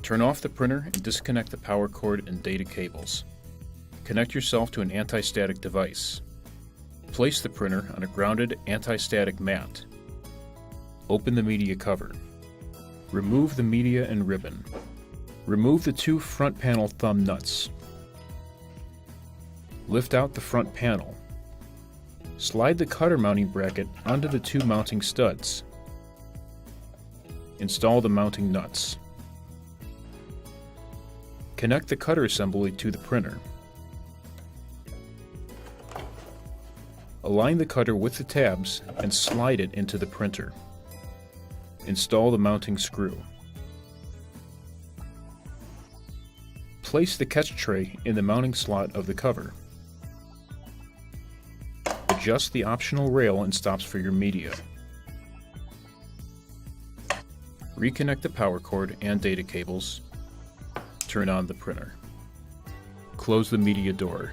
Turn off the printer and disconnect the power cord and data cables. Connect yourself to an anti-static device. Place the printer on a grounded anti-static mat. Open the media cover. Remove the media and ribbon. Remove the two front panel thumb nuts. Lift out the front panel. Slide the cutter mounting bracket onto the two mounting studs. Install the mounting nuts. Connect the cutter assembly to the printer. Align the cutter with the tabs and slide it into the printer. Install the mounting screw. Place the catch tray in the mounting slot of the cover. Adjust the optional rail and stops for your media. Reconnect the power cord and data cables. Turn on the printer. Close the media door.